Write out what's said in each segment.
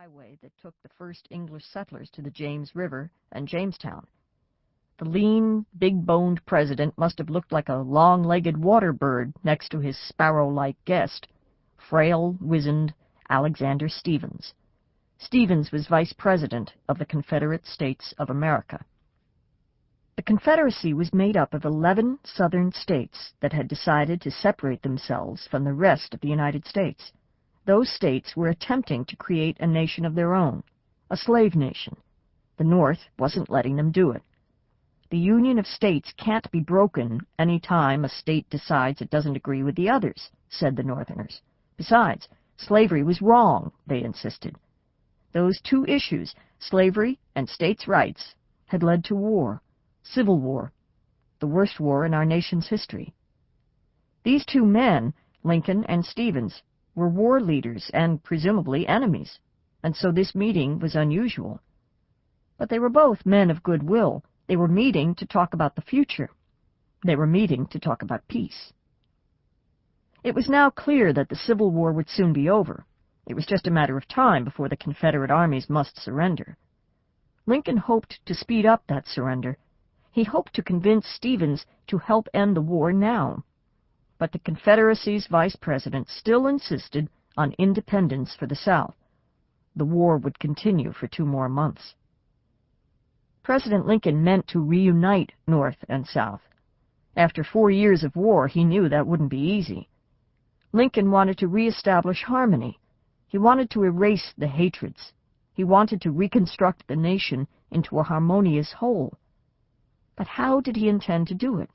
highway that took the first English settlers to the James River and Jamestown. The lean, big-boned president must have looked like a long-legged water bird next to his sparrow-like guest, frail, wizened Alexander Stephens. Stephens was vice president of the Confederate States of America. The Confederacy was made up of 11 southern states that had decided to separate themselves from the rest of the United States. Those states were attempting to create a nation of their own, a slave nation. The North wasn't letting them do it. The Union of States can't be broken any time a state decides it doesn't agree with the others, said the Northerners. Besides, slavery was wrong, they insisted. Those two issues, slavery and states' rights, had led to war, civil war, the worst war in our nation's history. These two men, Lincoln and Stephens, were war leaders and presumably enemies, and so this meeting was unusual. But they were both men of goodwill. They were meeting to talk about the future. They were meeting to talk about peace. It was now clear that the Civil War would soon be over. It was just a matter of time before the Confederate armies must surrender. Lincoln hoped to speed up that surrender. He hoped to convince Stephens to help end the war now. But the Confederacy's vice president still insisted on independence for the South. The war would continue for 2 more months. President Lincoln meant to reunite North and South. After 4 years of war, he knew that wouldn't be easy. Lincoln wanted to reestablish harmony. He wanted to erase the hatreds. He wanted to reconstruct the nation into a harmonious whole. But how did he intend to do it?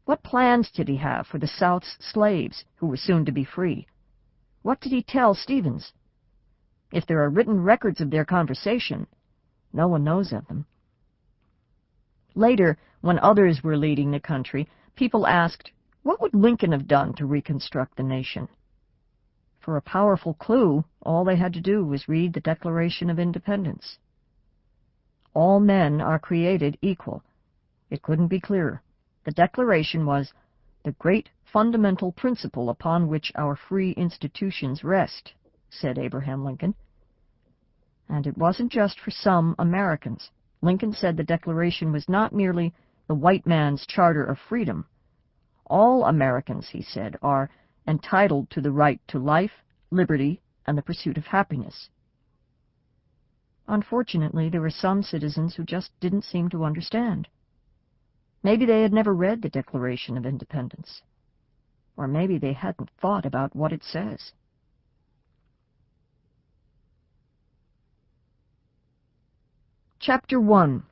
What plans did he have for the South's slaves, who were soon to be free? What did he tell Stephens? If there are written records of their conversation, no one knows of them. Later, when others were leading the country, people asked, what would Lincoln have done to reconstruct the nation? For a powerful clue, all they had to do was read the Declaration of Independence. All men are created equal. It couldn't be clearer. The Declaration was the great fundamental principle upon which our free institutions rest, said Abraham Lincoln. And it wasn't just for some Americans. Lincoln said the Declaration was not merely the white man's charter of freedom. All Americans, he said, are entitled to the right to life, liberty, and the pursuit of happiness. Unfortunately, there were some citizens who just didn't seem to understand. Maybe they had never read the Declaration of Independence, or maybe they hadn't thought about what it says. Chapter 1.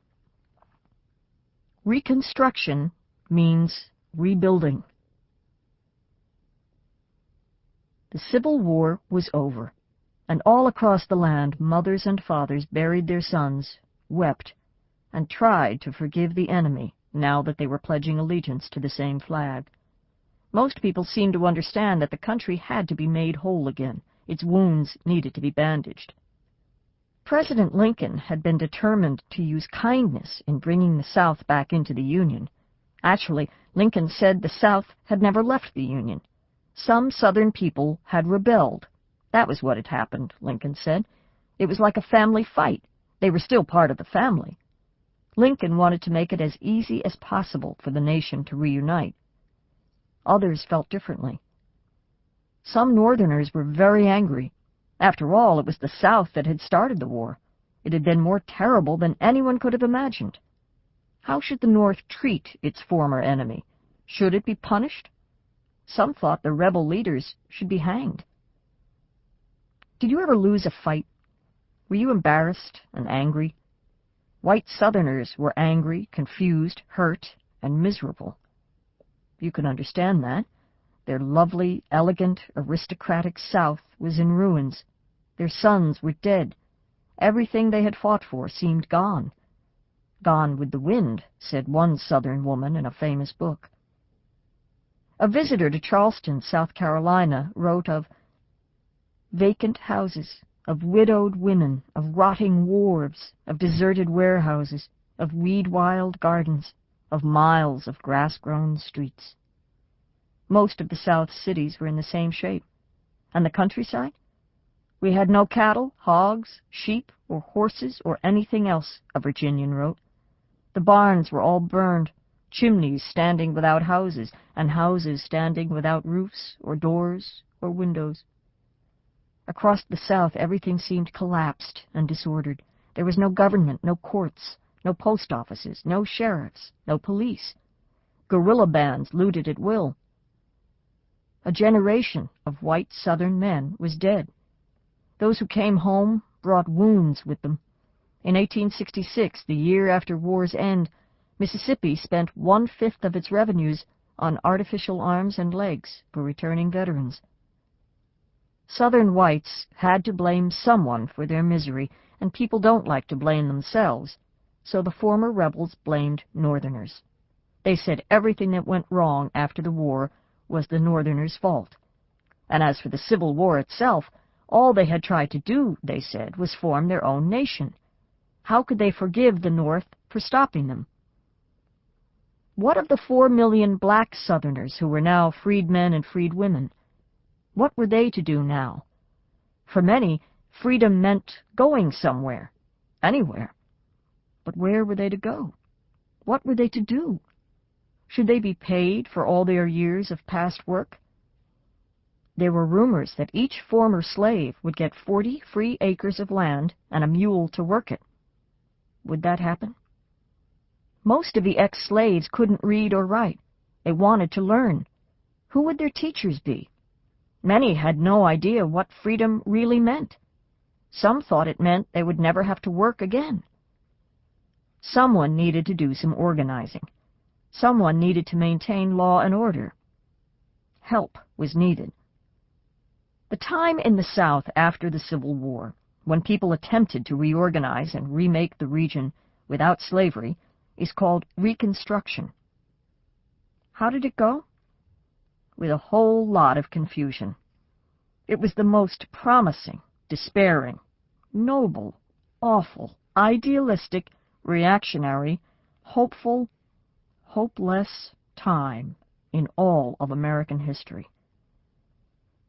Reconstruction means rebuilding. The Civil War was over, and all across the land mothers and fathers buried their sons, wept, and tried to forgive the enemy now that they were pledging allegiance to the same flag. Most people seemed to understand that the country had to be made whole again. Its wounds needed to be bandaged. President Lincoln had been determined to use kindness in bringing the South back into the Union. Actually, Lincoln said the South had never left the Union. Some Southern people had rebelled. That was what had happened, Lincoln said. It was like a family fight. They were still part of the family. Lincoln wanted to make it as easy as possible for the nation to reunite. Others felt differently. Some Northerners were very angry. After all, it was the South that had started the war. It had been more terrible than anyone could have imagined. How should the North treat its former enemy? Should it be punished? Some thought the rebel leaders should be hanged. Did you ever lose a fight? Were you embarrassed and angry? White Southerners were angry, confused, hurt, and miserable. You can understand that. Their lovely, elegant, aristocratic South was in ruins. Their sons were dead. Everything they had fought for seemed gone. Gone with the wind, said one Southern woman in a famous book. A visitor to Charleston, South Carolina, wrote of vacant houses, of widowed women, of rotting wharves, of deserted warehouses, of weed-wild gardens, of miles of grass-grown streets. Most of the South's cities were in the same shape. And the countryside? We had no cattle, hogs, sheep, or horses, or anything else, a Virginian wrote. The barns were all burned, chimneys standing without houses, and houses standing without roofs, or doors, or windows. Across the South, everything seemed collapsed and disordered. There was no government, no courts, no post offices, no sheriffs, no police. Guerrilla bands looted at will. A generation of white Southern men was dead. Those who came home brought wounds with them. In 1866, the year after war's end, Mississippi spent 1/5 of its revenues on artificial arms and legs for returning veterans. Southern whites had to blame someone for their misery, and people don't like to blame themselves, so the former rebels blamed Northerners. They said everything that went wrong after the war was the Northerners' fault. And as for the Civil War itself, all they had tried to do, they said, was form their own nation. How could they forgive the North for stopping them? What of the 4 million black Southerners who were now freedmen and freedwomen? What were they to do now? For many, freedom meant going somewhere, anywhere. But where were they to go? What were they to do? Should they be paid for all their years of past work? There were rumors that each former slave would get 40 free acres of land and a mule to work it. Would that happen? Most of the ex-slaves couldn't read or write. They wanted to learn. Who would their teachers be? Many had no idea what freedom really meant. Some thought it meant they would never have to work again. Someone needed to do some organizing. Someone needed to maintain law and order. Help was needed. The time in the South after the Civil War, when people attempted to reorganize and remake the region without slavery, is called Reconstruction. How did it go? With a whole lot of confusion. It was the most promising, despairing, noble, awful, idealistic, reactionary, hopeful, hopeless time in all of American history.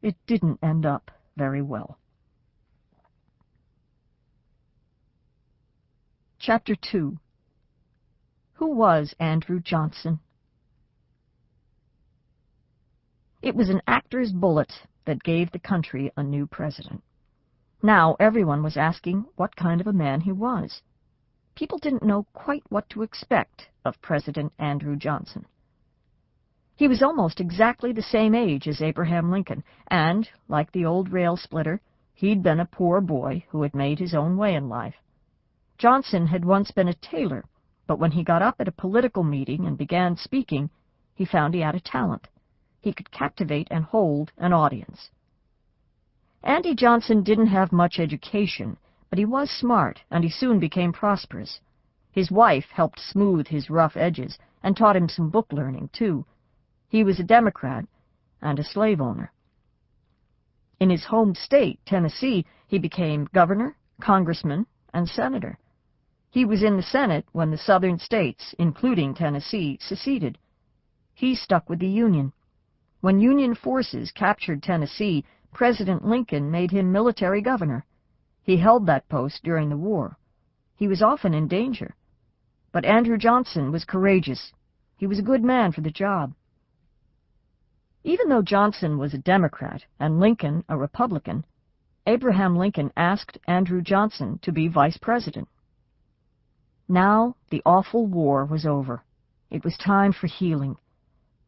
It didn't end up very well. Chapter 2. Who was Andrew Johnson? It was an actor's bullet that gave the country a new president. Now everyone was asking what kind of a man he was. People didn't know quite what to expect of President Andrew Johnson. He was almost exactly the same age as Abraham Lincoln, and, like the old rail splitter, he'd been a poor boy who had made his own way in life. Johnson had once been a tailor, but when he got up at a political meeting and began speaking, he found he had a talent. He could captivate and hold an audience. Andy Johnson didn't have much education, but he was smart, and he soon became prosperous. His wife helped smooth his rough edges and taught him some book learning, too. He was a Democrat and a slave owner. In his home state, Tennessee, he became governor, congressman, and senator. He was in the Senate when the southern states, including Tennessee, seceded. He stuck with the Union. When Union forces captured Tennessee, President Lincoln made him military governor. He held that post during the war. He was often in danger. But Andrew Johnson was courageous. He was a good man for the job. Even though Johnson was a Democrat and Lincoln a Republican, Abraham Lincoln asked Andrew Johnson to be vice president. Now the awful war was over. It was time for healing.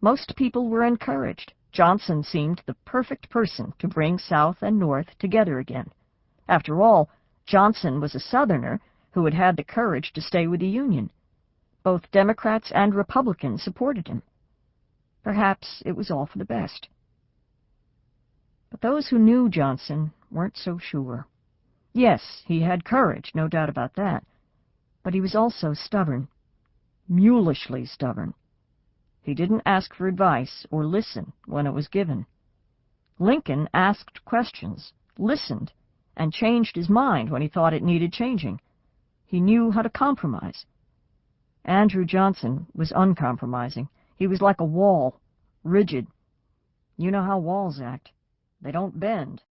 Most people were encouraged. Johnson seemed the perfect person to bring South and North together again. After all, Johnson was a Southerner who had had the courage to stay with the Union. Both Democrats and Republicans supported him. Perhaps it was all for the best. But those who knew Johnson weren't so sure. Yes, he had courage, no doubt about that, but he was also stubborn, mulishly stubborn. He didn't ask for advice or listen when it was given. Lincoln asked questions, listened, and changed his mind when he thought it needed changing. He knew how to compromise. Andrew Johnson was uncompromising. He was like a wall, rigid. You know how walls act. They don't bend.